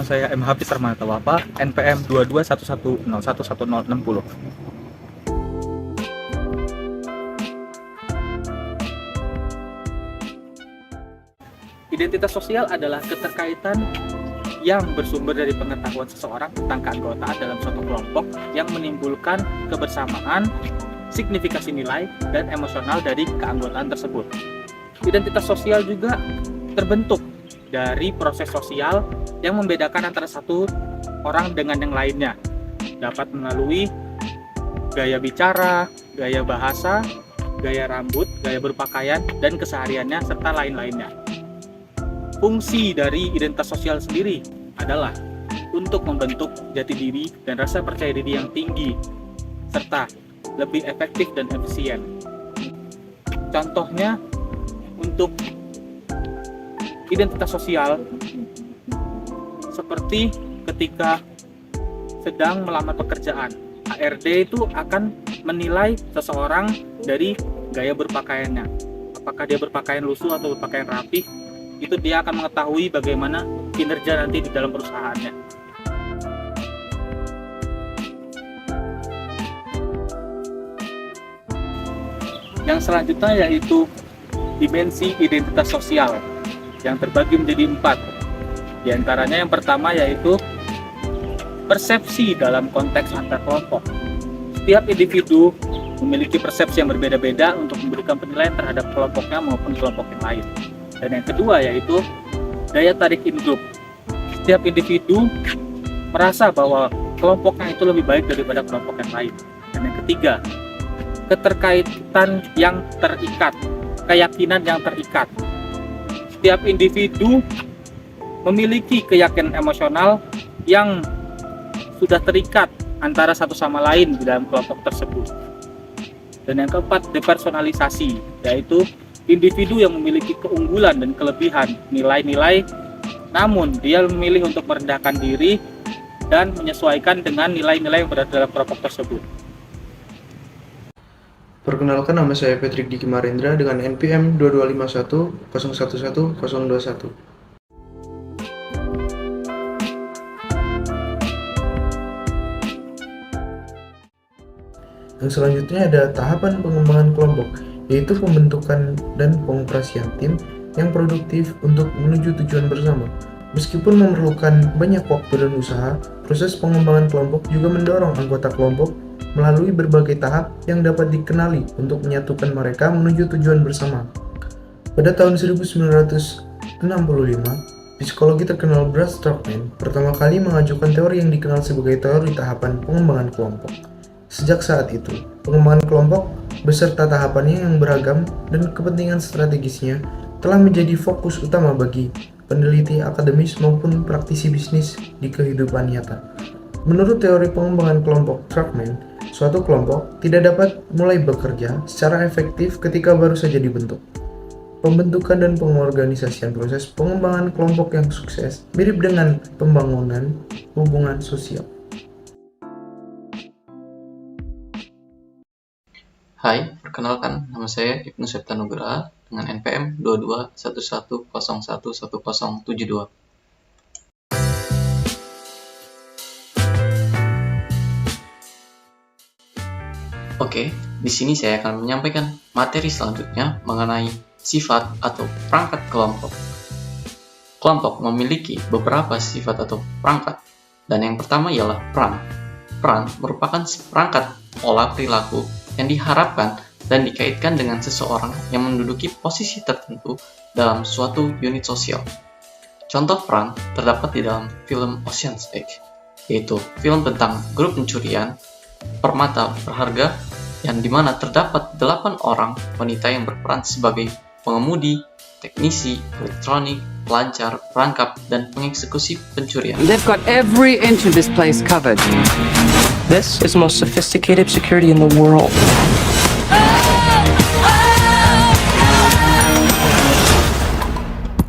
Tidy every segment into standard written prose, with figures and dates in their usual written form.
saya M. Hafiz Armanatawapa, NPM 2211011060. Identitas sosial adalah keterkaitan yang bersumber dari pengetahuan seseorang tentang keanggotaan dalam suatu kelompok yang menimbulkan kebersamaan, signifikasi nilai, dan emosional dari keanggotaan tersebut. Identitas sosial juga terbentuk dari proses sosial yang membedakan antara satu orang dengan yang lainnya. Dapat melalui gaya bicara, gaya bahasa, gaya rambut, gaya berpakaian, dan kesehariannya, serta lain-lainnya. Fungsi dari identitas sosial sendiri adalah untuk membentuk jati diri dan rasa percaya diri yang tinggi, serta lebih efektif dan efisien. Contohnya, untuk identitas sosial seperti ketika sedang melamar pekerjaan, HRD itu akan menilai seseorang dari gaya berpakaiannya. Apakah dia berpakaian lusuh atau berpakaian rapi, itu dia akan mengetahui bagaimana kinerja nanti di dalam perusahaannya. Yang selanjutnya yaitu dimensi identitas sosial yang terbagi menjadi 4. Di antaranya yang pertama yaitu persepsi dalam konteks antar kelompok. Setiap individu memiliki persepsi yang berbeda-beda untuk memberikan penilaian terhadap kelompoknya maupun kelompok yang lain. Dan yang kedua yaitu daya tarik in-group. Setiap individu merasa bahwa kelompoknya itu lebih baik daripada kelompok yang lain. Dan yang ketiga, keterkaitan yang terikat, keyakinan yang terikat. Setiap individu memiliki keyakinan emosional yang sudah terikat antara satu sama lain di dalam kelompok tersebut. Dan yang keempat, depersonalisasi, yaitu individu yang memiliki keunggulan dan kelebihan nilai-nilai, namun dia memilih untuk merendahkan diri dan menyesuaikan dengan nilai-nilai yang berada dalam kelompok tersebut. Perkenalkan, nama saya Patrick Diki Marendra dengan NPM 2251011021. Yang selanjutnya ada tahapan pengembangan kelompok, yaitu pembentukan dan pengoperasian tim yang produktif untuk menuju tujuan bersama. Meskipun memerlukan banyak waktu dan usaha, proses pengembangan kelompok juga mendorong anggota kelompok melalui berbagai tahap yang dapat dikenali untuk menyatukan mereka menuju tujuan bersama. Pada tahun 1965, psikologi terkenal Brad Stockman pertama kali mengajukan teori yang dikenal sebagai teori tahapan pengembangan kelompok. Sejak saat itu, pengembangan kelompok beserta tahapannya yang beragam dan kepentingan strategisnya telah menjadi fokus utama bagi peneliti akademis maupun praktisi bisnis di kehidupan nyata. Menurut teori pengembangan kelompok Truckman, suatu kelompok tidak dapat mulai bekerja secara efektif ketika baru saja dibentuk. Pembentukan dan pengorganisasian proses pengembangan kelompok yang sukses mirip dengan pembangunan hubungan sosial. Hai, perkenalkan, nama saya Ibnu Septa Nugraha dengan NPM 2211011072. Oke, di sini saya akan menyampaikan materi selanjutnya mengenai sifat atau perangkat kelompok. Kelompok memiliki beberapa sifat atau perangkat, dan yang pertama ialah peran. Peran merupakan perangkat pola perilaku yang diharapkan dan dikaitkan dengan seseorang yang menduduki posisi tertentu dalam suatu unit sosial. Contoh peran terdapat di dalam film Ocean's 8, yaitu film tentang grup pencurian permata berharga yang dimana terdapat 8 orang wanita yang berperan sebagai pengemudi, teknisi, elektronik, pelancar, perangkap, dan pengeksekusi pencurian. They've got every inch of this place covered. This is the most sophisticated security in the world.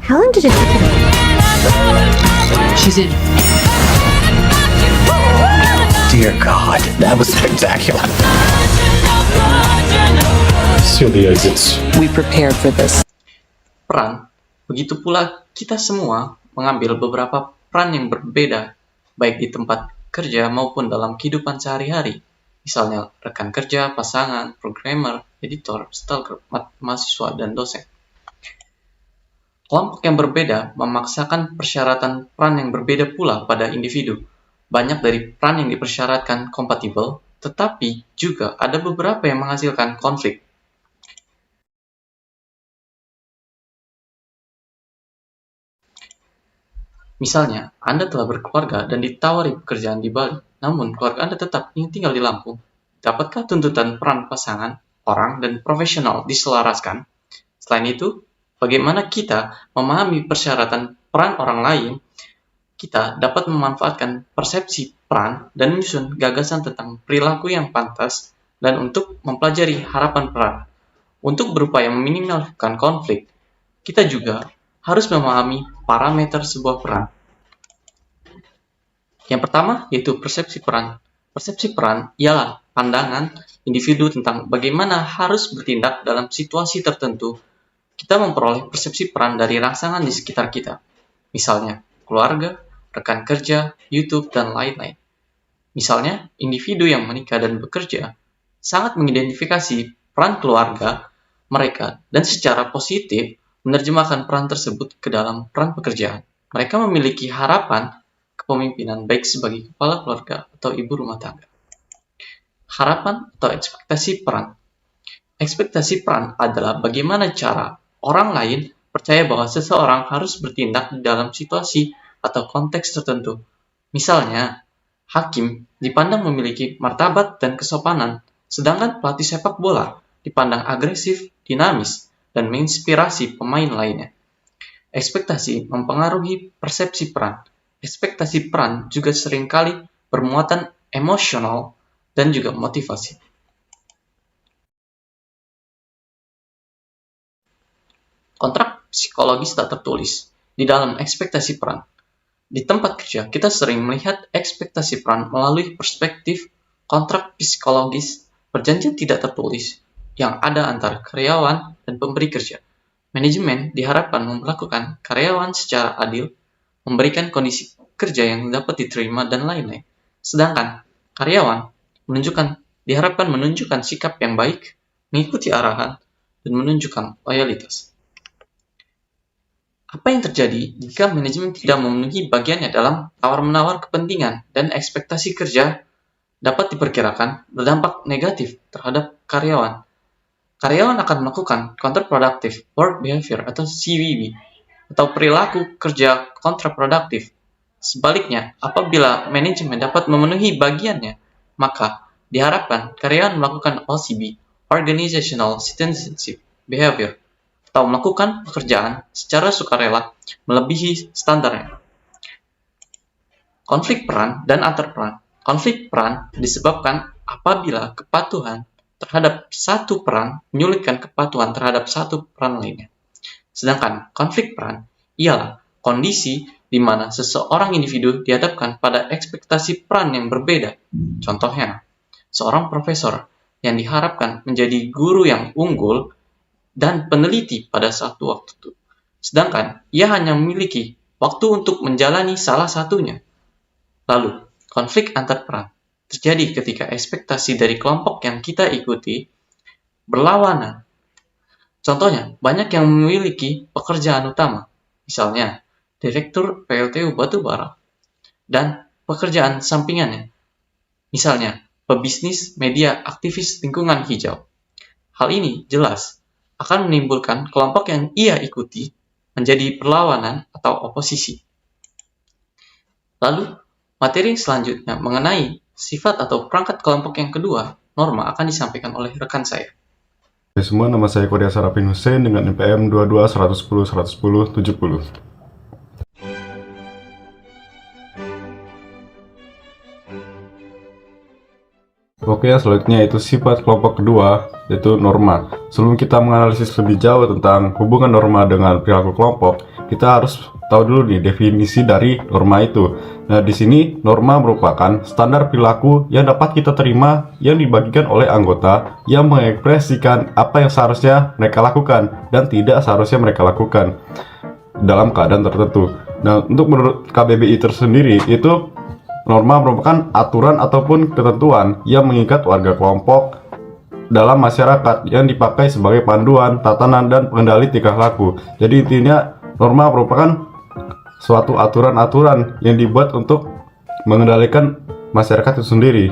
How long did it take you? She's in. Dear God, that was spectacular. Seal the exits. We prepared for this. Peran, begitu pula kita semua mengambil beberapa peran yang berbeda, baik di tempat kerja maupun dalam kehidupan sehari-hari. Misalnya rekan kerja, pasangan, programmer, editor, stalker, mahasiswa, dan dosen. Kelompok yang berbeda memaksakan persyaratan peran yang berbeda pula pada individu. Banyak dari peran yang dipersyaratkan kompatibel, tetapi juga ada beberapa yang menghasilkan konflik. Misalnya, Anda telah berkeluarga dan ditawari pekerjaan di Bali, namun keluarga Anda tetap ingin tinggal di Lampung. Dapatkah tuntutan peran pasangan, orang, dan profesional diselaraskan? Selain itu, bagaimana kita memahami persyaratan peran orang lain? Kita dapat memanfaatkan persepsi peran dan menyusun gagasan tentang perilaku yang pantas dan untuk mempelajari harapan peran. Untuk berupaya meminimalkan konflik, kita juga harus memahami parameter sebuah peran. Yang pertama yaitu persepsi peran. Persepsi peran ialah pandangan individu tentang bagaimana harus bertindak dalam situasi tertentu. Kita memperoleh persepsi peran dari rangsangan di sekitar kita. Misalnya, keluarga, rekan kerja, YouTube, dan lain-lain. Misalnya, individu yang menikah dan bekerja sangat mengidentifikasi peran keluarga mereka dan secara positif menerjemahkan peran tersebut ke dalam peran pekerjaan. Mereka memiliki harapan kepemimpinan baik sebagai kepala keluarga atau ibu rumah tangga. Harapan atau ekspektasi peran. Ekspektasi peran adalah bagaimana cara orang lain percaya bahwa seseorang harus bertindak di dalam situasi atau konteks tertentu. Misalnya, hakim dipandang memiliki martabat dan kesopanan, sedangkan pelatih sepak bola dipandang agresif, dinamis, dan menginspirasi pemain lainnya. Ekspektasi mempengaruhi persepsi peran. Ekspektasi peran juga seringkali bermuatan emosional dan juga motivasi. Kontrak psikologis tak tertulis di dalam ekspektasi peran. Di tempat kerja, kita sering melihat ekspektasi peran melalui perspektif kontrak psikologis perjanjian tidak tertulis yang ada antara karyawan dan pemberi kerja. Manajemen diharapkan memperlakukan karyawan secara adil, memberikan kondisi kerja yang dapat diterima, dan lain-lain. Sedangkan karyawan diharapkan menunjukkan sikap yang baik, mengikuti arahan, dan menunjukkan loyalitas. Apa yang terjadi jika manajemen tidak memenuhi bagiannya dalam tawar-menawar kepentingan dan ekspektasi kerja dapat diperkirakan berdampak negatif terhadap karyawan. Karyawan akan melakukan counterproductive work behavior atau CWB atau perilaku kerja kontraproduktif. Sebaliknya, apabila manajemen dapat memenuhi bagiannya, maka diharapkan karyawan melakukan OCB, Organizational Citizenship Behavior, atau melakukan pekerjaan secara sukarela melebihi standarnya. Konflik peran dan antarperan. Konflik peran disebabkan apabila kepatuhan terhadap satu peran menyulitkan kepatuhan terhadap satu peran lainnya. Sedangkan konflik peran ialah kondisi di mana seseorang individu dihadapkan pada ekspektasi peran yang berbeda. Contohnya, seorang profesor yang diharapkan menjadi guru yang unggul dan peneliti pada satu waktu itu. Sedangkan ia hanya memiliki waktu untuk menjalani salah satunya. Lalu, konflik antar peran terjadi ketika ekspektasi dari kelompok yang kita ikuti berlawanan. Contohnya, banyak yang memiliki pekerjaan utama, misalnya Direktur PLTU Batubara, dan pekerjaan sampingannya, misalnya pebisnis media aktivis lingkungan hijau. Hal ini jelas akan menimbulkan kelompok yang ia ikuti menjadi perlawanan atau oposisi. Lalu, materi selanjutnya mengenai sifat atau perangkat kelompok yang kedua, norma, akan disampaikan oleh rekan saya. Hai semua, nama saya Kodia Sarapin Hussein dengan NPM 22 110 110 70. Oke, selanjutnya itu sifat kelompok kedua, yaitu norma. Sebelum kita menganalisis lebih jauh tentang hubungan norma dengan perilaku kelompok, kita harus tahu dulu nih definisi dari norma itu. Nah, di sini norma merupakan standar perilaku yang dapat kita terima yang dibagikan oleh anggota yang mengekspresikan apa yang seharusnya mereka lakukan dan tidak seharusnya mereka lakukan dalam keadaan tertentu. Nah, untuk menurut KBBI tersendiri itu norma merupakan aturan ataupun ketentuan yang mengikat warga kelompok dalam masyarakat yang dipakai sebagai panduan, tatanan, dan pengendali tingkah laku. Jadi intinya norma merupakan suatu aturan-aturan yang dibuat untuk mengendalikan masyarakat itu sendiri.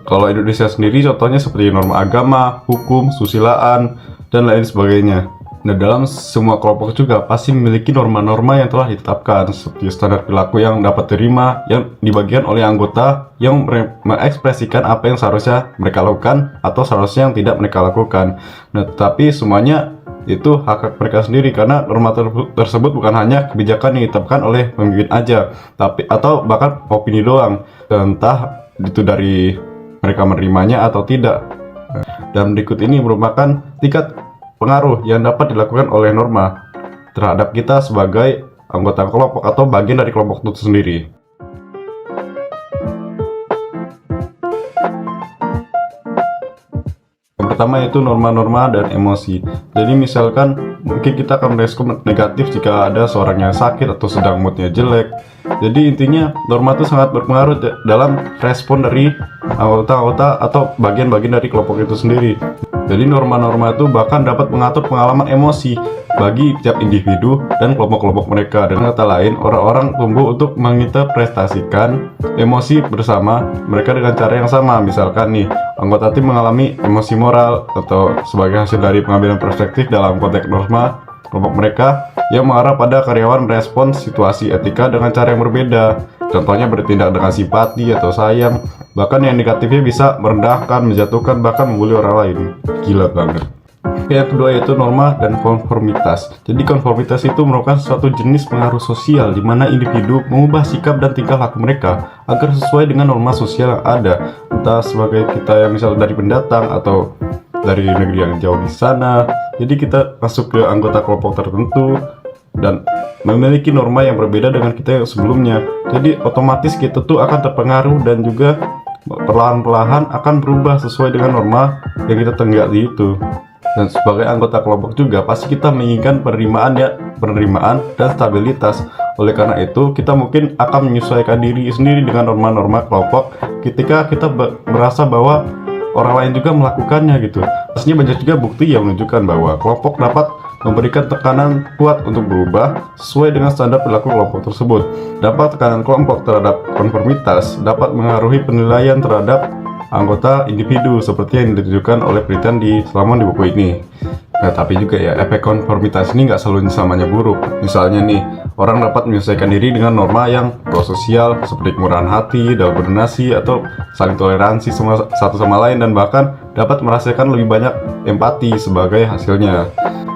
Kalau Indonesia sendiri contohnya seperti norma agama, hukum, susilaan, dan lain sebagainya. Nah, dalam semua kelompok juga pasti memiliki norma-norma yang telah ditetapkan seperti standar perilaku yang dapat diterima yang dibagikan oleh anggota yang mengekspresikan apa yang seharusnya mereka lakukan atau seharusnya yang tidak mereka lakukan. Nah, tetapi semuanya itu hak mereka sendiri karena norma tersebut bukan hanya kebijakan yang ditetapkan oleh pemimpin aja, tapi atau bahkan opini doang, entah itu dari mereka menerimanya atau tidak. Dan berikut ini merupakan tingkat pengaruh yang dapat dilakukan oleh norma terhadap kita sebagai anggota kelompok atau bagian dari kelompok itu sendiri. Yang pertama yaitu norma-norma dan emosi. Jadi misalkan mungkin kita akan merespon negatif jika ada seorang yang sakit atau sedang moodnya jelek. Jadi intinya norma itu sangat berpengaruh dalam respon dari anggota-anggota atau bagian-bagian dari kelompok itu sendiri. Jadi norma-norma itu bahkan dapat mengatur pengalaman emosi bagi tiap individu dan kelompok-kelompok mereka. Dengan kata lain, orang-orang tumbuh untuk menginterpretasikan emosi bersama mereka dengan cara yang sama. Misalkan nih, anggota tim mengalami emosi moral atau sebagai hasil dari pengambilan perspektif dalam konteks norma kelompok mereka yang mengarah pada karyawan merespons situasi etika dengan cara yang berbeda. Contohnya bertindak dengan simpati atau sayang, bahkan yang negatifnya bisa merendahkan, menjatuhkan, bahkan membuli orang lain. Gila banget. Yang kedua yaitu norma dan konformitas. Jadi konformitas itu merupakan suatu jenis pengaruh sosial di mana individu mengubah sikap dan tingkah laku mereka agar sesuai dengan norma sosial yang ada. Entah sebagai kita yang misalnya dari pendatang atau dari negeri yang jauh di sana. Jadi kita masuk ke anggota kelompok tertentu dan memiliki norma yang berbeda dengan kita yang sebelumnya. Jadi otomatis kita tuh akan terpengaruh dan juga perlahan-lahan akan berubah sesuai dengan norma yang kita tenggaki itu. Dan sebagai anggota kelompok juga pasti kita menginginkan penerimaan dan stabilitas. Oleh karena itu kita mungkin akan menyesuaikan diri sendiri dengan norma-norma kelompok ketika kita merasa bahwa orang lain juga melakukannya gitu. Pastinya banyak juga bukti yang menunjukkan bahwa kelompok dapat memberikan tekanan kuat untuk berubah sesuai dengan standar perilaku kelompok tersebut. Dampak tekanan kelompok terhadap konformitas dapat mengaruhi penilaian terhadap anggota individu seperti yang ditunjukkan oleh penelitian di Salomon di buku ini. Nah, tapi juga ya, efek konformitas ini nggak selalu selamanya buruk. Misalnya nih, orang dapat menyelesaikan diri dengan norma yang prososial seperti kemurahan hati, dalam berdonasi, atau saling toleransi satu sama lain, dan bahkan dapat merasakan lebih banyak empati sebagai hasilnya.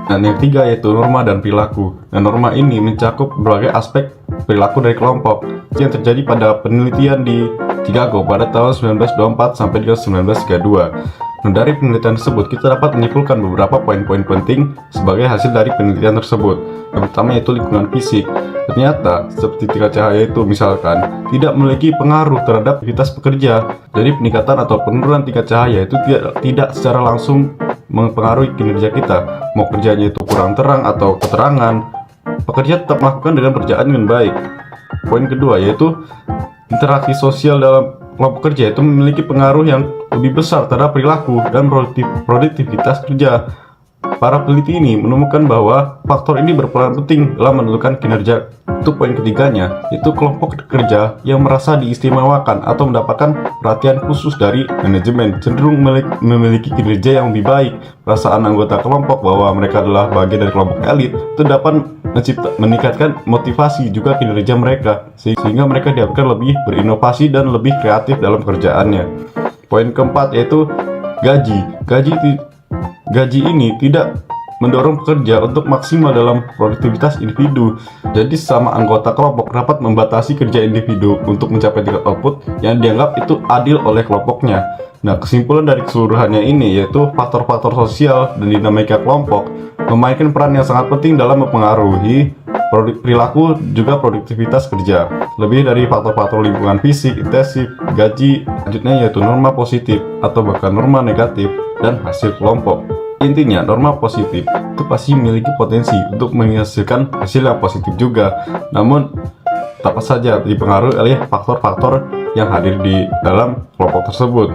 Dan yang ketiga yaitu norma dan perilaku. Nah, norma ini mencakup berbagai aspek perilaku dari kelompok yang terjadi pada penelitian di Chicago pada tahun 1924 sampai 1932. Nah, dari penelitian tersebut kita dapat menyimpulkan beberapa poin-poin penting sebagai hasil dari penelitian tersebut. Yang pertama yaitu lingkungan fisik. Ternyata seperti tingkat cahaya itu misalkan tidak memiliki pengaruh terhadap aktivitas pekerja. Jadi peningkatan atau penurunan tingkat cahaya itu tidak secara langsung mempengaruhi kinerja kita. Mau kerjanya itu kurang terang atau keterangan, pekerja tetap melakukan dengan pekerjaan dengan baik. Poin kedua yaitu interaksi sosial dalam kelompok kerja itu memiliki pengaruh yang lebih besar terhadap perilaku dan produktivitas kerja. Para peneliti ini menemukan bahwa faktor ini berperan penting dalam menentukan kinerja. Itu poin ketiganya, yaitu kelompok kerja yang merasa diistimewakan atau mendapatkan perhatian khusus dari manajemen cenderung memiliki kinerja yang lebih baik. Perasaan anggota kelompok bahwa mereka adalah bagian dari kelompok elit itu dapat meningkatkan motivasi juga kinerja mereka, sehingga mereka diharapkan lebih berinovasi dan lebih kreatif dalam pekerjaannya. Poin keempat yaitu gaji. Gaji ini tidak mendorong pekerja untuk maksimal dalam produktivitas individu. Jadi sesama anggota kelompok dapat membatasi kerja individu untuk mencapai tingkat output yang dianggap itu adil oleh kelompoknya. Nah, kesimpulan dari keseluruhannya ini yaitu faktor-faktor sosial dan dinamika kelompok memainkan peran yang sangat penting dalam mempengaruhi perilaku juga produktivitas kerja. Lebih dari faktor-faktor lingkungan fisik, intensif, gaji, selanjutnya yaitu norma positif atau bahkan norma negatif dan hasil kelompok. Intinya, norma positif itu pasti memiliki potensi untuk menghasilkan hasil yang positif juga. Namun, dapat saja dipengaruhi oleh faktor-faktor yang hadir di dalam kelompok tersebut.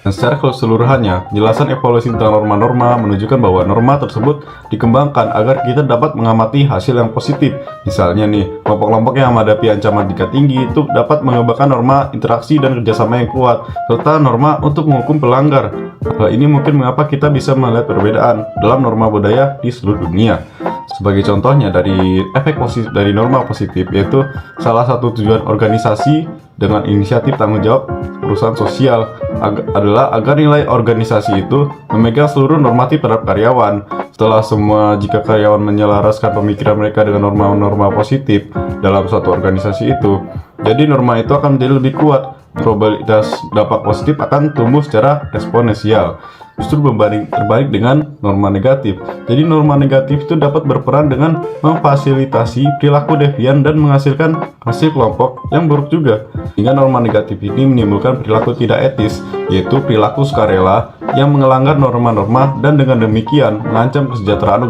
Dan secara keseluruhannya, penjelasan evaluasi tentang norma-norma menunjukkan bahwa norma tersebut dikembangkan agar kita dapat mengamati hasil yang positif. Misalnya nih, kelompok-kelompok yang menghadapi ancaman tingkat tinggi itu dapat mengembangkan norma interaksi dan kerjasama yang kuat, serta norma untuk menghukum pelanggar. Hal ini mungkin mengapa kita bisa melihat perbedaan dalam norma budaya di seluruh dunia. Sebagai contohnya dari efek positif dari norma positif, yaitu salah satu tujuan organisasi dengan inisiatif tanggung jawab perusahaan sosial adalah agar nilai organisasi itu memegang seluruh normatif terhadap karyawan. Jika karyawan menyelaraskan pemikiran mereka dengan norma-norma positif dalam suatu organisasi itu, jadi norma itu akan menjadi lebih kuat. Probabilitas dampak positif akan tumbuh secara eksponensial. Justru terbalik dengan norma negatif. Jadi norma negatif itu dapat berperan dengan memfasilitasi perilaku devian dan menghasilkan hasil kelompok yang buruk juga. Hingga norma negatif ini menimbulkan perilaku tidak etis, yaitu perilaku sukarela yang melanggar norma-norma dan dengan demikian mengancam kesejahteraan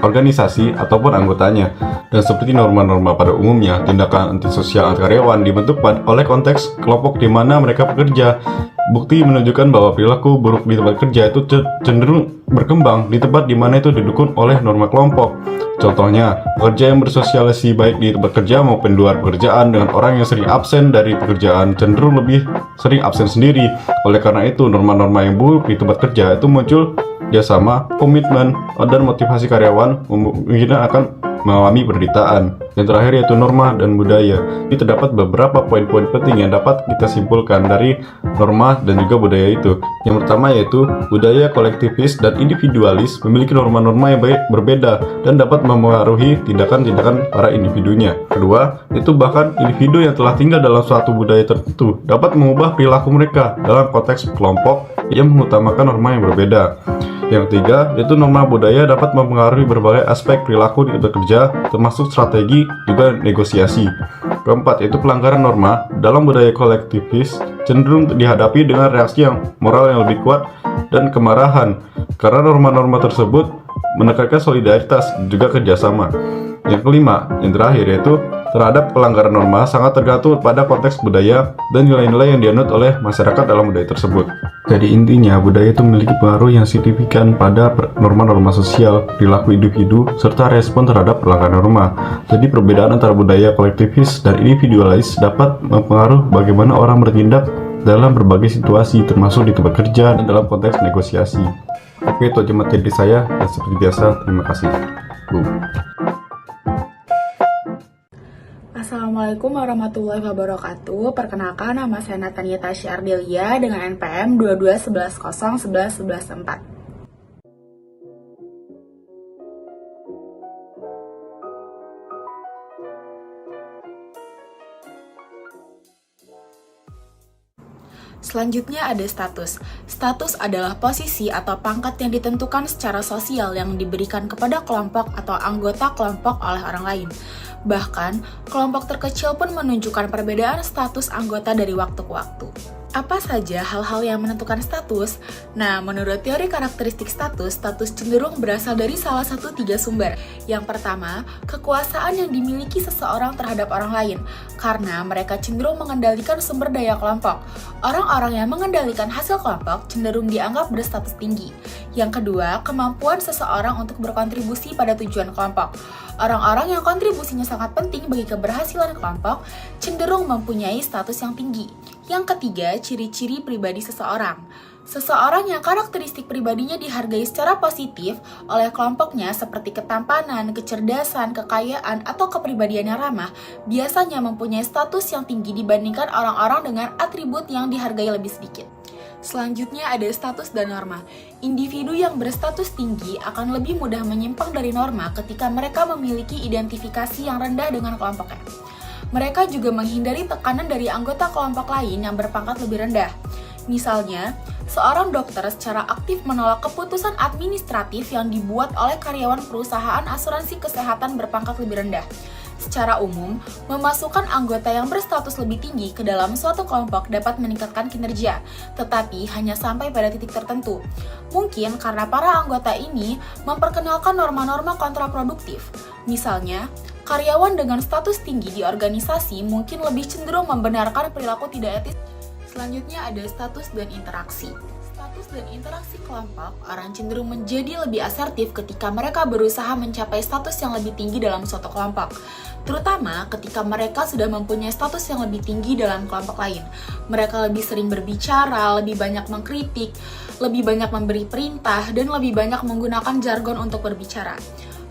organisasi ataupun anggotanya. Dan seperti norma-norma pada umumnya, tindakan antisosial anti karyawan dibentuk oleh konteks kelompok di mana mereka bekerja. Bukti menunjukkan bahwa perilaku buruk di tempat kerja itu cenderung berkembang di tempat di mana itu didukung oleh norma kelompok. Contohnya, pekerja yang bersosialisasi baik di tempat kerja maupun di luar pekerjaan dengan orang yang sering absen dari pekerjaan cenderung lebih sering absen sendiri. Oleh karena itu, norma-norma yang buruk di tempat kerja itu muncul kerjasama, komitmen, dan motivasi karyawan mungkin akan mengalami penderitaan. Yang terakhir yaitu norma dan budaya. Ini terdapat beberapa poin-poin penting yang dapat kita simpulkan dari norma dan juga budaya itu. Yang pertama yaitu budaya kolektivis dan individualis memiliki norma-norma yang berbeda dan dapat mempengaruhi tindakan-tindakan para individunya. Kedua, itu bahkan individu yang telah tinggal dalam suatu budaya tertentu dapat mengubah perilaku mereka dalam konteks kelompok yang mengutamakan norma yang berbeda. Yang ketiga, yaitu norma budaya dapat mempengaruhi berbagai aspek perilaku di tempat kerja, termasuk strategi juga negosiasi. Keempat, yaitu pelanggaran norma dalam budaya kolektivis cenderung dihadapi dengan reaksi yang moral yang lebih kuat dan kemarahan, karena norma-norma tersebut menekankan solidaritas dan juga kerjasama. Yang kelima, yang terakhir yaitu terhadap pelanggaran norma sangat tergantung pada konteks budaya dan nilai-nilai yang dianut oleh masyarakat dalam budaya tersebut. Jadi intinya, budaya itu memiliki pengaruh yang signifikan pada norma-norma sosial, perilaku individu, serta respon terhadap pelanggaran norma. Jadi perbedaan antara budaya kolektivis dan individualis dapat mempengaruhi bagaimana orang bertindak dalam berbagai situasi, termasuk di tempat kerja dan dalam konteks negosiasi. Oke, itu aja materi saya, dan seperti biasa, terima kasih. Assalamualaikum warahmatullahi wabarakatuh. Perkenalkan, nama saya Natania Tasya Ardelia dengan NPM 2211011114. Selanjutnya ada status. Status adalah posisi atau pangkat yang ditentukan secara sosial yang diberikan kepada kelompok atau anggota kelompok oleh orang lain. Bahkan, kelompok terkecil pun menunjukkan perbedaan status anggota dari waktu ke waktu. Apa saja hal-hal yang menentukan status? Nah, menurut teori karakteristik status cenderung berasal dari salah satu 3 sumber. Yang pertama, kekuasaan yang dimiliki seseorang terhadap orang lain, karena mereka cenderung mengendalikan sumber daya kelompok. Orang-orang yang mengendalikan hasil kelompok cenderung dianggap berstatus tinggi. Yang kedua, kemampuan seseorang untuk berkontribusi pada tujuan kelompok. Orang-orang yang kontribusinya sangat penting bagi keberhasilan kelompok cenderung mempunyai status yang tinggi. Yang ketiga, ciri-ciri pribadi seseorang. Seseorang yang karakteristik pribadinya dihargai secara positif oleh kelompoknya seperti ketampanan, kecerdasan, kekayaan, atau kepribadian yang ramah, biasanya mempunyai status yang tinggi dibandingkan orang-orang dengan atribut yang dihargai lebih sedikit. Selanjutnya ada status dan norma. Individu yang berstatus tinggi akan lebih mudah menyimpang dari norma ketika mereka memiliki identifikasi yang rendah dengan kelompoknya. Mereka juga menghindari tekanan dari anggota kelompok lain yang berpangkat lebih rendah. Misalnya, seorang dokter secara aktif menolak keputusan administratif yang dibuat oleh karyawan perusahaan asuransi kesehatan berpangkat lebih rendah. Secara umum, memasukkan anggota yang berstatus lebih tinggi ke dalam suatu kelompok dapat meningkatkan kinerja, tetapi hanya sampai pada titik tertentu. Mungkin karena para anggota ini memperkenalkan norma-norma kontraproduktif. Misalnya, karyawan dengan status tinggi di organisasi mungkin lebih cenderung membenarkan perilaku tidak etis. Selanjutnya ada status dan interaksi. Status dan interaksi kelompok, orang cenderung menjadi lebih asertif ketika mereka berusaha mencapai status yang lebih tinggi dalam suatu kelompok. Terutama ketika mereka sudah mempunyai status yang lebih tinggi dalam kelompok lain. Mereka lebih sering berbicara, lebih banyak mengkritik, lebih banyak memberi perintah, dan lebih banyak menggunakan jargon untuk berbicara.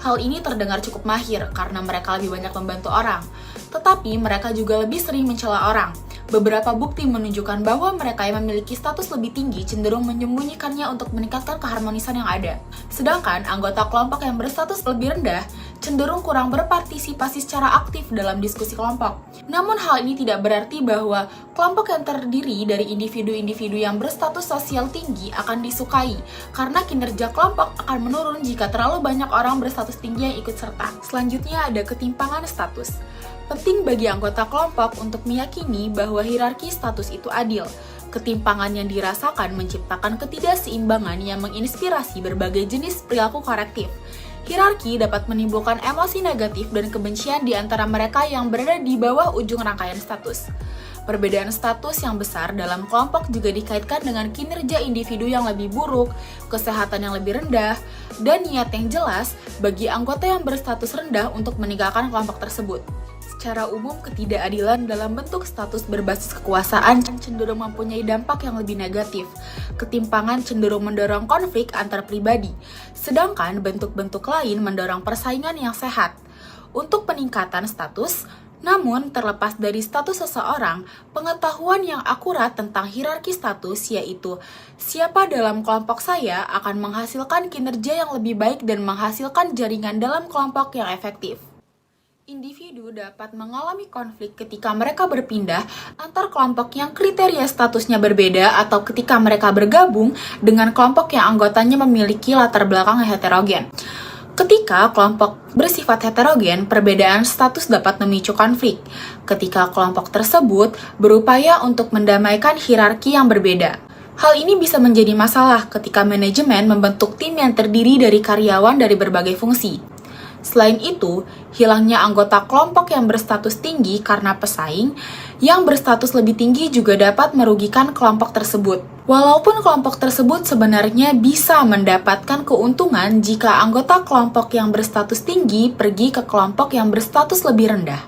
Hal ini terdengar cukup mahir karena mereka lebih banyak membantu orang. Tetapi mereka juga lebih sering mencela orang. Beberapa bukti menunjukkan bahwa mereka yang memiliki status lebih tinggi cenderung menyembunyikannya untuk meningkatkan keharmonisan yang ada. Sedangkan anggota kelompok yang berstatus lebih rendah cenderung kurang berpartisipasi secara aktif dalam diskusi kelompok. Namun hal ini tidak berarti bahwa kelompok yang terdiri dari individu-individu yang berstatus sosial tinggi akan disukai, karena kinerja kelompok akan menurun jika terlalu banyak orang berstatus tinggi yang ikut serta. Selanjutnya ada ketimpangan status. Penting bagi anggota kelompok untuk meyakini bahwa hierarki status itu adil. Ketimpangan yang dirasakan menciptakan ketidakseimbangan yang menginspirasi berbagai jenis perilaku korektif. Hierarki dapat menimbulkan emosi negatif dan kebencian di antara mereka yang berada di bawah ujung rangkaian status. Perbedaan status yang besar dalam kelompok juga dikaitkan dengan kinerja individu yang lebih buruk, kesehatan yang lebih rendah, dan niat yang jelas bagi anggota yang berstatus rendah untuk meninggalkan kelompok tersebut. Secara umum, ketidakadilan dalam bentuk status berbasis kekuasaan cenderung mempunyai dampak yang lebih negatif. Ketimpangan cenderung mendorong konflik antar pribadi, sedangkan bentuk-bentuk lain mendorong persaingan yang sehat. Untuk peningkatan status, namun terlepas dari status seseorang, pengetahuan yang akurat tentang hierarki status, yaitu siapa dalam kelompok saya, akan menghasilkan kinerja yang lebih baik dan menghasilkan jaringan dalam kelompok yang efektif. Individu dapat mengalami konflik ketika mereka berpindah antar kelompok yang kriteria statusnya berbeda atau ketika mereka bergabung dengan kelompok yang anggotanya memiliki latar belakang heterogen. Ketika kelompok bersifat heterogen, perbedaan status dapat memicu konflik. Ketika kelompok tersebut berupaya untuk mendamaikan hierarki yang berbeda. Hal ini bisa menjadi masalah ketika manajemen membentuk tim yang terdiri dari karyawan dari berbagai fungsi. Selain itu, hilangnya anggota kelompok yang berstatus tinggi karena pesaing yang berstatus lebih tinggi juga dapat merugikan kelompok tersebut. Walaupun kelompok tersebut sebenarnya bisa mendapatkan keuntungan jika anggota kelompok yang berstatus tinggi pergi ke kelompok yang berstatus lebih rendah.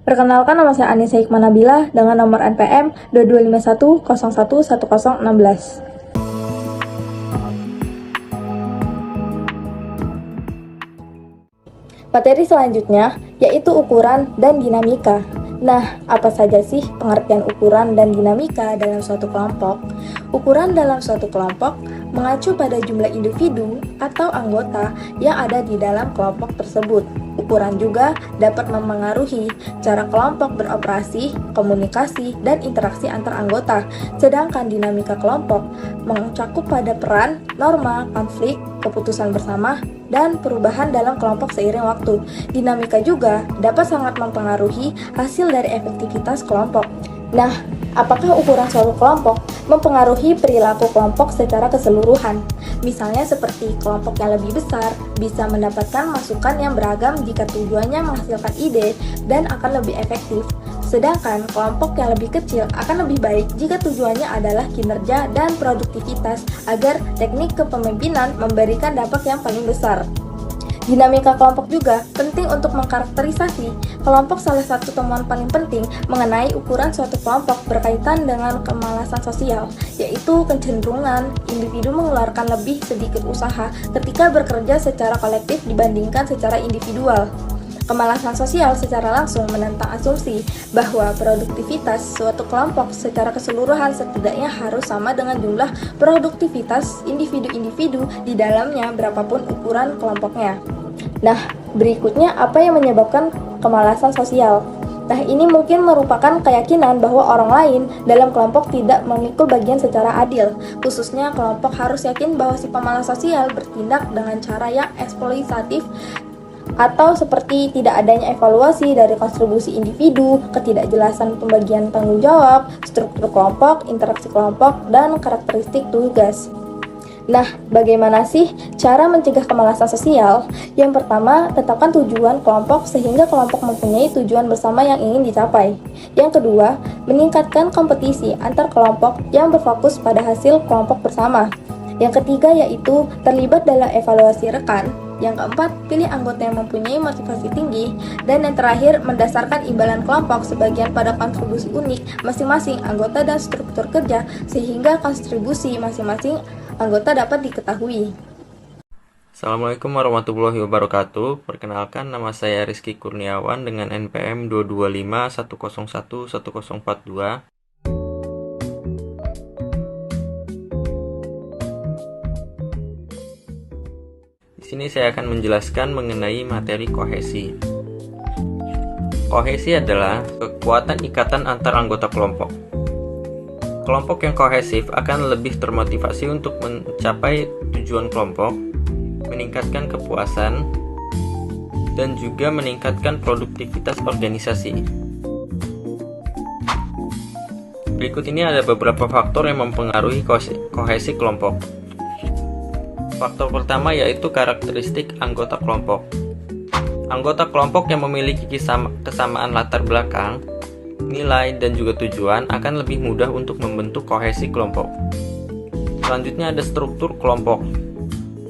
Perkenalkan, nama saya Anissa Hikmah Nabila dengan nomor NPM 2251011016. Materi selanjutnya yaitu ukuran dan dinamika. Nah, apa saja sih pengertian ukuran dan dinamika dalam suatu kelompok? Ukuran dalam suatu kelompok mengacu pada jumlah individu atau anggota yang ada di dalam kelompok tersebut. Ukuran juga dapat memengaruhi cara kelompok beroperasi, komunikasi, dan interaksi antar anggota. Sedangkan dinamika kelompok mencakup pada peran, norma, konflik, keputusan bersama, dan perubahan dalam kelompok seiring waktu. Dinamika juga dapat sangat mempengaruhi hasil dari efektivitas kelompok. Nah, apakah ukuran suatu kelompok mempengaruhi perilaku kelompok secara keseluruhan? Misalnya seperti kelompok yang lebih besar bisa mendapatkan masukan yang beragam jika tujuannya menghasilkan ide dan akan lebih efektif. Sedangkan kelompok yang lebih kecil akan lebih baik jika tujuannya adalah kinerja dan produktivitas agar teknik kepemimpinan memberikan dampak yang paling besar. Dinamika kelompok juga penting untuk mengkarakterisasi kelompok. Salah satu temuan paling penting mengenai ukuran suatu kelompok berkaitan dengan kemalasan sosial, yaitu kecenderungan individu mengeluarkan lebih sedikit usaha ketika bekerja secara kolektif dibandingkan secara individual. Kemalasan sosial secara langsung menentang asumsi bahwa produktivitas suatu kelompok secara keseluruhan setidaknya harus sama dengan jumlah produktivitas individu-individu di dalamnya berapapun ukuran kelompoknya. Nah, berikutnya apa yang menyebabkan kemalasan sosial? Nah, ini mungkin merupakan keyakinan bahwa orang lain dalam kelompok tidak memikul bagian secara adil. Khususnya kelompok harus yakin bahwa si pemalas sosial bertindak dengan cara yang eksploitatif atau seperti tidak adanya evaluasi dari kontribusi individu, ketidakjelasan pembagian tanggung jawab, struktur kelompok, interaksi kelompok, dan karakteristik tugas. Nah, bagaimana sih cara mencegah kemalasan sosial? Yang pertama, tetapkan tujuan kelompok sehingga kelompok mempunyai tujuan bersama yang ingin dicapai. Yang kedua, meningkatkan kompetisi antar kelompok yang berfokus pada hasil kelompok bersama. Yang ketiga yaitu terlibat dalam evaluasi rekan. Yang keempat, pilih anggota yang mempunyai motivasi tinggi. Dan yang terakhir, mendasarkan imbalan kelompok sebagian pada kontribusi unik masing-masing anggota dan struktur kerja sehingga kontribusi masing-masing anggota dapat diketahui. Assalamualaikum warahmatullahi wabarakatuh. Perkenalkan, nama saya Rizky Kurniawan dengan NPM 22510110142. Di sini saya akan menjelaskan mengenai materi kohesi. Kohesi adalah kekuatan ikatan antar anggota kelompok. Kelompok yang kohesif akan lebih termotivasi untuk mencapai tujuan kelompok, meningkatkan kepuasan, dan juga meningkatkan produktivitas organisasi. Berikut ini ada beberapa faktor yang mempengaruhi kohesi kelompok. Faktor pertama yaitu karakteristik anggota kelompok. Anggota kelompok yang memiliki kesamaan latar belakang, nilai, dan juga tujuan akan lebih mudah untuk membentuk kohesi kelompok. Selanjutnya ada struktur kelompok.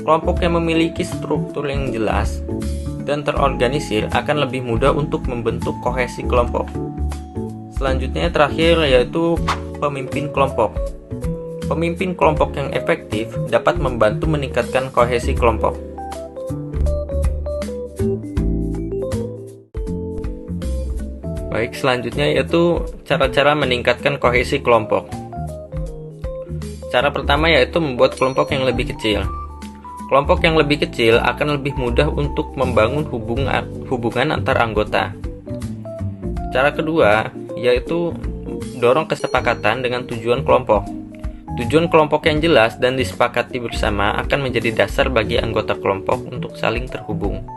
Kelompok yang memiliki struktur yang jelas dan terorganisir akan lebih mudah untuk membentuk kohesi kelompok. Selanjutnya terakhir yaitu pemimpin kelompok. Pemimpin kelompok yang efektif dapat membantu meningkatkan kohesi kelompok. Baik, selanjutnya yaitu cara-cara meningkatkan kohesi kelompok. Cara pertama yaitu membuat kelompok yang lebih kecil. Kelompok yang lebih kecil akan lebih mudah untuk membangun hubungan antar anggota. Cara kedua yaitu dorong kesepakatan dengan tujuan kelompok. Tujuan kelompok yang jelas dan disepakati bersama akan menjadi dasar bagi anggota kelompok untuk saling terhubung.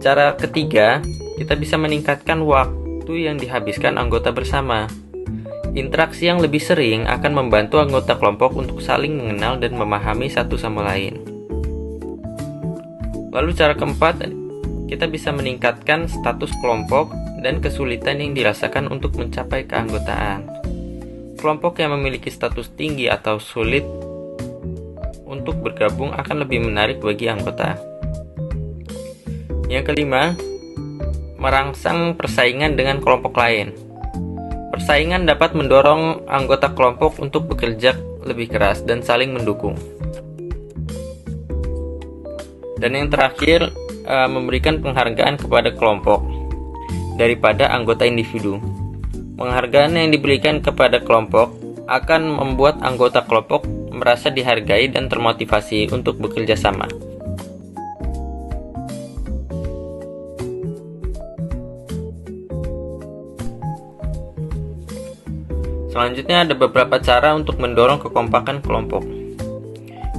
Cara ketiga, kita bisa meningkatkan waktu yang dihabiskan anggota bersama. Interaksi yang lebih sering akan membantu anggota kelompok untuk saling mengenal dan memahami satu sama lain. Lalu cara keempat, kita bisa meningkatkan status kelompok dan kesulitan yang dirasakan untuk mencapai keanggotaan. Kelompok yang memiliki status tinggi atau sulit untuk bergabung akan lebih menarik bagi anggota. Yang kelima, merangsang persaingan dengan kelompok lain. Persaingan dapat mendorong anggota kelompok untuk bekerja lebih keras dan saling mendukung. Dan yang terakhir, memberikan penghargaan kepada kelompok daripada anggota individu. Penghargaan yang diberikan kepada kelompok akan membuat anggota kelompok merasa dihargai dan termotivasi untuk bekerja sama. Selanjutnya ada beberapa cara untuk mendorong kekompakan kelompok.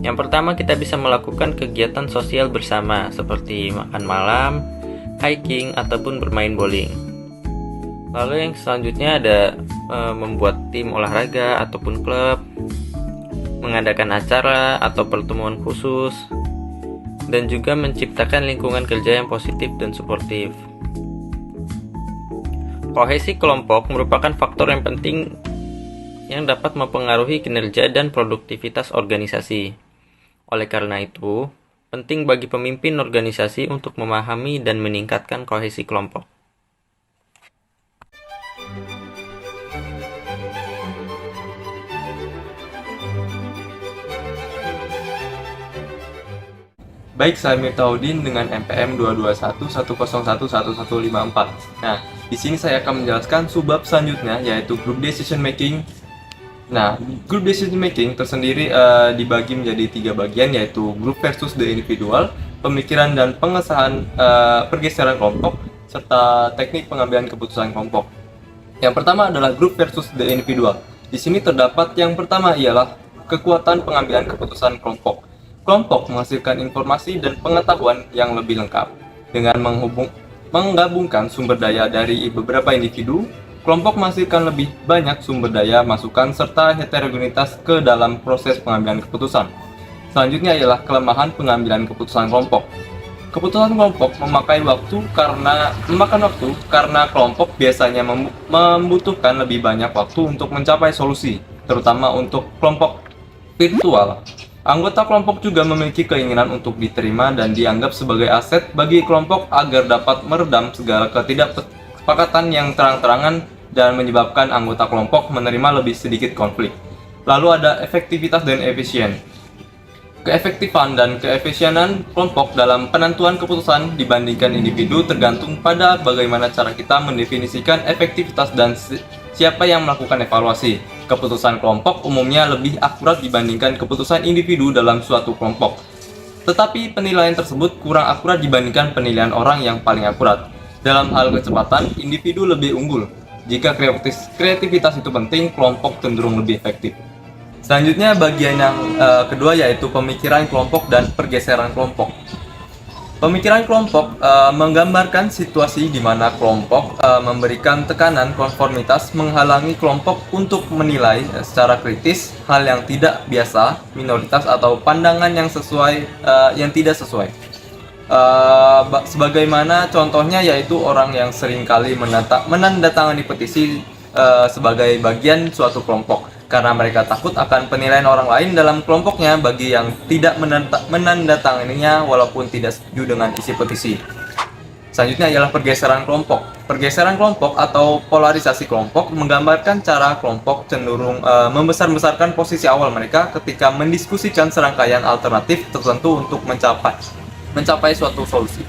Yang pertama, kita bisa melakukan kegiatan sosial bersama seperti makan malam, hiking, ataupun bermain bowling. Lalu yang selanjutnya ada membuat tim olahraga ataupun klub, mengadakan acara atau pertemuan khusus, dan juga menciptakan lingkungan kerja yang positif dan suportif. Kohesi kelompok merupakan faktor yang penting yang dapat mempengaruhi kinerja dan produktivitas organisasi. Oleh karena itu, penting bagi pemimpin organisasi untuk memahami dan meningkatkan kohesi kelompok. Baik, saya Mirtaudin dengan NPM 22110111154. Nah, di sini saya akan menjelaskan subbab selanjutnya yaitu group decision making. Nah, group decision making tersendiri dibagi menjadi 3 bagian yaitu group versus the individual, pemikiran dan pengesahan pergeseran kelompok, serta teknik pengambilan keputusan kelompok. Yang pertama adalah group versus the individual. Di sini terdapat yang pertama ialah kekuatan pengambilan keputusan kelompok. Kelompok menghasilkan informasi dan pengetahuan yang lebih lengkap. Dengan menggabungkan sumber daya dari beberapa individu, kelompok menghasilkan lebih banyak sumber daya masukan serta heterogenitas ke dalam proses pengambilan keputusan. Selanjutnya ialah kelemahan pengambilan keputusan kelompok. Keputusan kelompok memakan waktu karena kelompok biasanya membutuhkan lebih banyak waktu untuk mencapai solusi, terutama untuk kelompok virtual. Anggota kelompok juga memiliki keinginan untuk diterima dan dianggap sebagai aset bagi kelompok agar dapat meredam segala ketidaksepakatan yang terang-terangan dan menyebabkan anggota kelompok menerima lebih sedikit konflik. Lalu ada efektivitas dan efisien. Keefektifan dan keefisienan kelompok dalam penentuan keputusan dibandingkan individu tergantung pada bagaimana cara kita mendefinisikan efektivitas dan siapa yang melakukan evaluasi. Keputusan kelompok umumnya lebih akurat dibandingkan keputusan individu dalam suatu kelompok. Tetapi penilaian tersebut kurang akurat dibandingkan penilaian orang yang paling akurat. Dalam hal kecepatan, individu lebih unggul. Jika kreativitas itu penting, kelompok cenderung lebih efektif. Selanjutnya bagian yang kedua yaitu pemikiran kelompok dan pergeseran kelompok. Pemikiran kelompok menggambarkan situasi di mana kelompok memberikan tekanan konformitas menghalangi kelompok untuk menilai secara kritis hal yang tidak biasa, minoritas atau pandangan yang tidak sesuai. Sebagaimana contohnya yaitu orang yang seringkali menandatangani petisi sebagai bagian suatu kelompok karena mereka takut akan penilaian orang lain dalam kelompoknya bagi yang tidak menandatanganinya walaupun tidak setuju dengan isi petisi. Selanjutnya ialah pergeseran kelompok. Pergeseran kelompok atau polarisasi kelompok menggambarkan cara kelompok cenderung membesar-besarkan posisi awal mereka ketika mendiskusikan serangkaian alternatif tertentu untuk mencapai suatu solusi.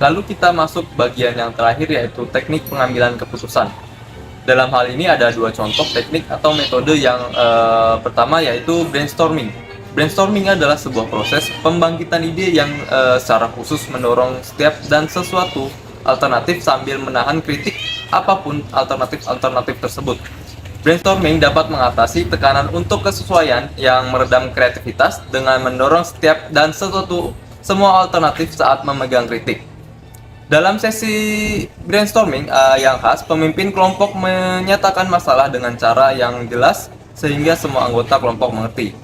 Lalu kita masuk bagian yang terakhir yaitu teknik pengambilan keputusan. Dalam hal ini ada dua contoh teknik atau metode yang pertama yaitu brainstorming. Brainstorming adalah sebuah proses pembangkitan ide yang secara khusus mendorong setiap dan sesuatu alternatif sambil menahan kritik apapun alternatif tersebut. Brainstorming dapat mengatasi tekanan untuk kesesuaian yang meredam kreativitas dengan mendorong setiap dan semua alternatif saat memegang kritik. Dalam sesi brainstorming yang khas, pemimpin kelompok menyatakan masalah dengan cara yang jelas sehingga semua anggota kelompok mengerti.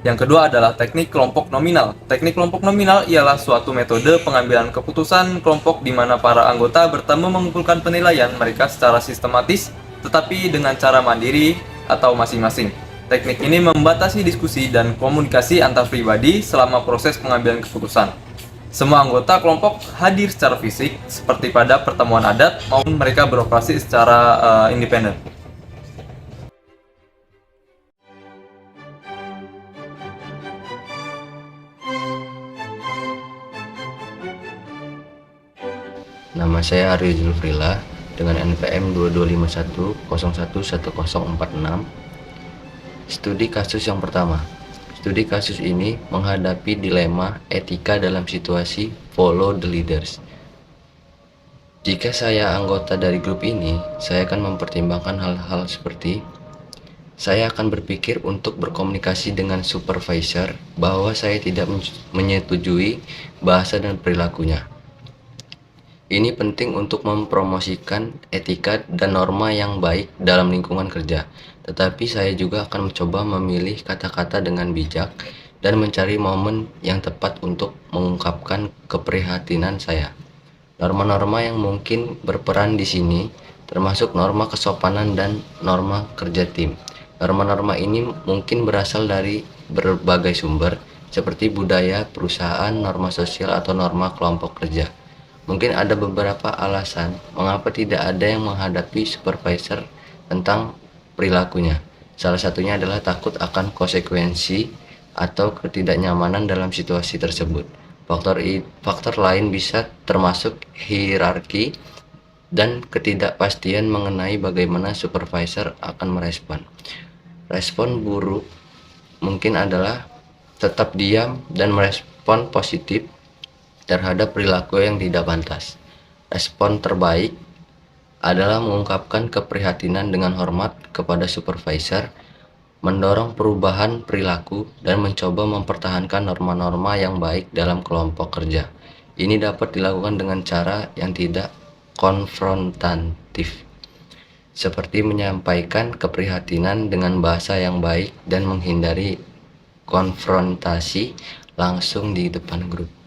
Yang kedua adalah teknik kelompok nominal. Teknik kelompok nominal ialah suatu metode pengambilan keputusan kelompok di mana para anggota bertemu mengumpulkan penilaian mereka secara sistematis tetapi dengan cara mandiri atau masing-masing. Teknik ini membatasi diskusi dan komunikasi antar pribadi selama proses pengambilan keputusan. Semua anggota kelompok hadir secara fisik seperti pada pertemuan adat maupun mereka beroperasi secara independen. Nama saya Aryo Zulfrila dengan NPM 2251011046. Studi kasus yang pertama. Studi kasus ini menghadapi dilema etika dalam situasi follow the leaders. Jika saya anggota dari grup ini, saya akan mempertimbangkan hal-hal seperti saya akan berpikir untuk berkomunikasi dengan supervisor bahwa saya tidak menyetujui bahasa dan perilakunya. Ini penting untuk mempromosikan etika dan norma yang baik dalam lingkungan kerja. Tetapi saya juga akan mencoba memilih kata-kata dengan bijak dan mencari momen yang tepat untuk mengungkapkan keprihatinan saya. Norma-norma yang mungkin berperan di sini termasuk norma kesopanan dan norma kerja tim. Norma-norma ini mungkin berasal dari berbagai sumber seperti budaya, perusahaan, norma sosial, atau norma kelompok kerja. Mungkin ada beberapa alasan mengapa tidak ada yang menghadapi supervisor tentang perilakunya. Salah satunya adalah takut akan konsekuensi atau ketidaknyamanan dalam situasi tersebut. Faktor lain bisa termasuk hierarki dan ketidakpastian mengenai bagaimana supervisor akan merespon. Respon buruk mungkin adalah tetap diam dan merespon positif terhadap perilaku yang tidak pantas. Respon terbaik adalah mengungkapkan keprihatinan dengan hormat kepada supervisor, mendorong perubahan perilaku, dan mencoba mempertahankan norma-norma yang baik dalam kelompok kerja. Ini dapat dilakukan dengan cara yang tidak konfrontatif, seperti menyampaikan keprihatinan dengan bahasa yang baik dan menghindari konfrontasi langsung di depan grup.